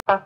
It's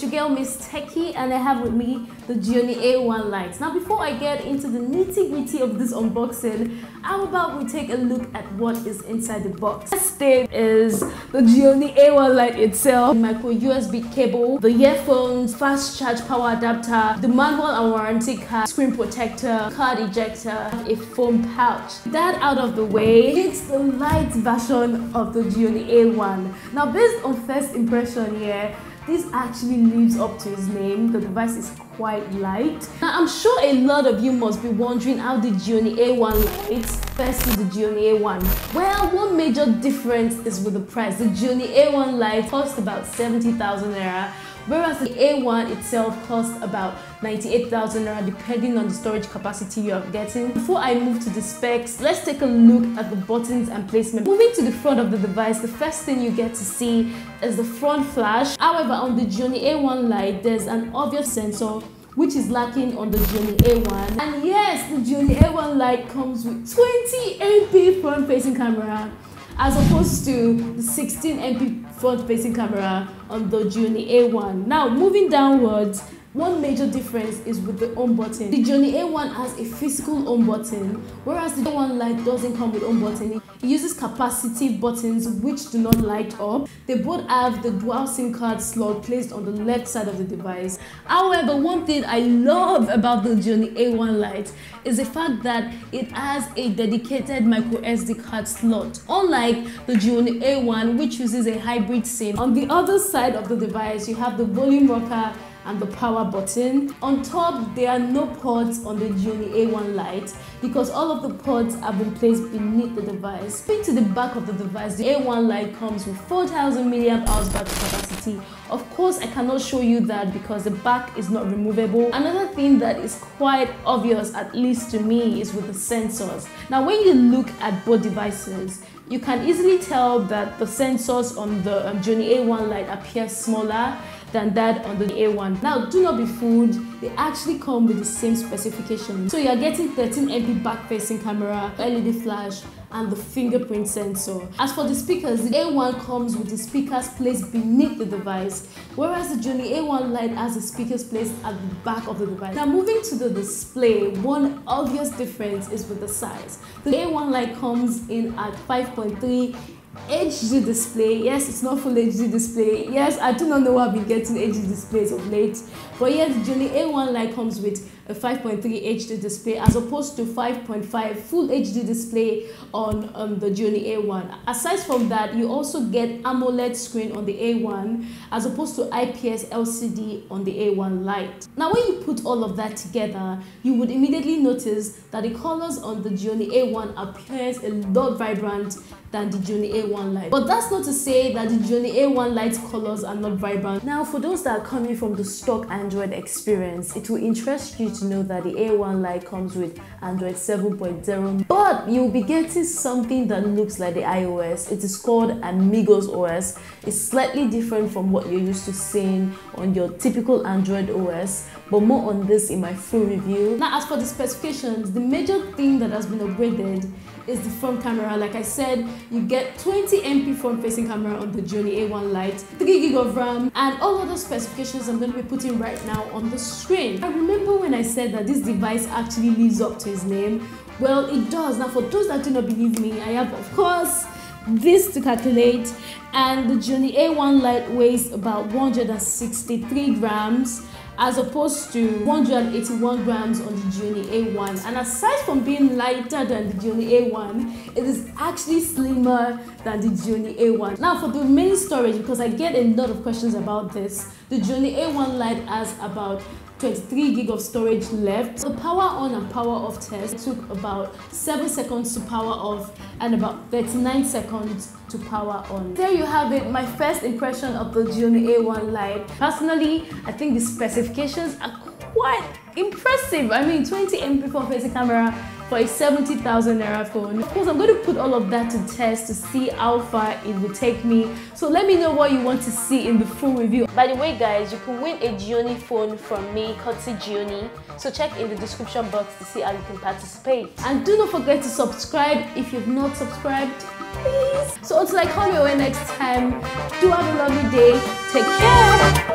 your girl Miss Techie, and I have with me the Gionee A1 Lite. Now before I get into the nitty-gritty of this unboxing, how about we take a look at what is inside the box. First thing is the Gionee A1 Lite itself, micro USB cable, the earphones, fast charge power adapter, the manual and warranty card, screen protector, card ejector, a foam pouch. That out of the way, it's the light version of the Gionee A1. Now based on first impression here, this actually lives up to its name. The device is quite light. Now I'm sure a lot of you must be wondering how the Gionee A1 Lite versus the Gionee A1. Well, one major difference is with the price. The Gionee A1 Lite costs about 70,000 naira, whereas the A1 itself costs about 98,000 naira depending on the storage capacity you are getting. Before I move to the specs, let's take a look at the buttons and placement. Moving to the front of the device, the first thing you get to see is the front flash. However, on the Gionee A1 Lite, there's an obvious sensor which is lacking on the Gionee A1. And yes, the Gionee A1 Lite comes with 20 MP front-facing camera, as opposed to the 16 MP front-facing camera on the Gionee A1. Now, moving downwards, one major difference is with the home button. The Gionee A1 has a physical home button, whereas the A1 Lite doesn't come with home button. It uses capacitive buttons which do not light up. They both have the dual SIM card slot placed on the left side of the device. However, one thing I love about the Gionee A1 Lite is the fact that it has a dedicated micro SD card slot, unlike the Gionee A1 which uses a hybrid SIM. On the other side of the device, you have the volume rocker and the power button. On top, there are no ports on the Gionee A1 Lite because all of the ports have been placed beneath the device. Moving to the back of the device, the A1 Lite comes with 4,000 mAh battery capacity. Of course, I cannot show you that because the back is not removable. Another thing that is quite obvious, at least to me, is with the sensors. Now, when you look at both devices, you can easily tell that the sensors on the Gionee A1 Lite appear smaller than that on the A1. Now, do not be fooled, they actually come with the same specifications. So you're getting 13 MP back-facing camera, LED flash, and the fingerprint sensor. As for the speakers, the A1 comes with the speakers placed beneath the device, whereas the Gionee A1 Lite has the speakers placed at the back of the device. Now, moving to the display, one obvious difference is with the size. The A1 Lite comes in at 5.3 HD display. Yes, it's not full HD display. Yes, I do not know why I've been getting HD displays of late, but yes, the Gionee A1 Lite comes with a 5.3 HD display as opposed to 5.5 full HD display on the Gionee A1. Aside from that, you also get AMOLED screen on the A1 as opposed to IPS LCD on the A1 Lite. Now, when you put all of that together, you would immediately notice that the colors on the Gionee A1 appears a lot vibrant than the Gionee A1 Lite. But that's not to say that the Gionee A1 Lite colors are not vibrant. Now, for those that are coming from the stock Android experience, it will interest you to know that the A1 Lite comes with Android 7.0, but you'll be getting something that looks like the iOS. It is called Amigos OS. It's slightly different from what you're used to seeing on your typical Android OS, but more on this in my full review. Now, as for the specifications, the major thing that has been upgraded is the front camera. Like I said, you get 20 MP front-facing camera on the Gionee A1 Lite, 3 GB of RAM, and all other specifications I'm going to be putting right now on the screen. I remember when I said that this device actually lives up to its name. Well, it does. Now, for those that do not believe me, I have, of course, this to calculate, and the Gionee A1 Lite weighs about 163 grams as opposed to 181 grams on the Gionee A1. And aside from being lighter than the Gionee A1, it is actually slimmer than the Gionee A1. Now, for the main storage, because I get a lot of questions about this, the Gionee A1 Lite has about 23 gig of storage left. The power on and power off test took about 7 seconds to power off and about 39 seconds to power on. There you have it, my first impression of the Gionee A1 Lite. Personally, I think the specifications are quite impressive. I mean, 20 MP front-facing camera, for a 70,000 naira phone. Of course, I'm going to put all of that to test to see how far it will take me. So let me know what you want to see in the full review. By the way guys, you can win a Gionee phone from me, courtesy Gionee. So check in the description box to see how you can participate. And do not forget to subscribe if you've not subscribed, please. So until I come your way next time, do have a lovely day. Take care.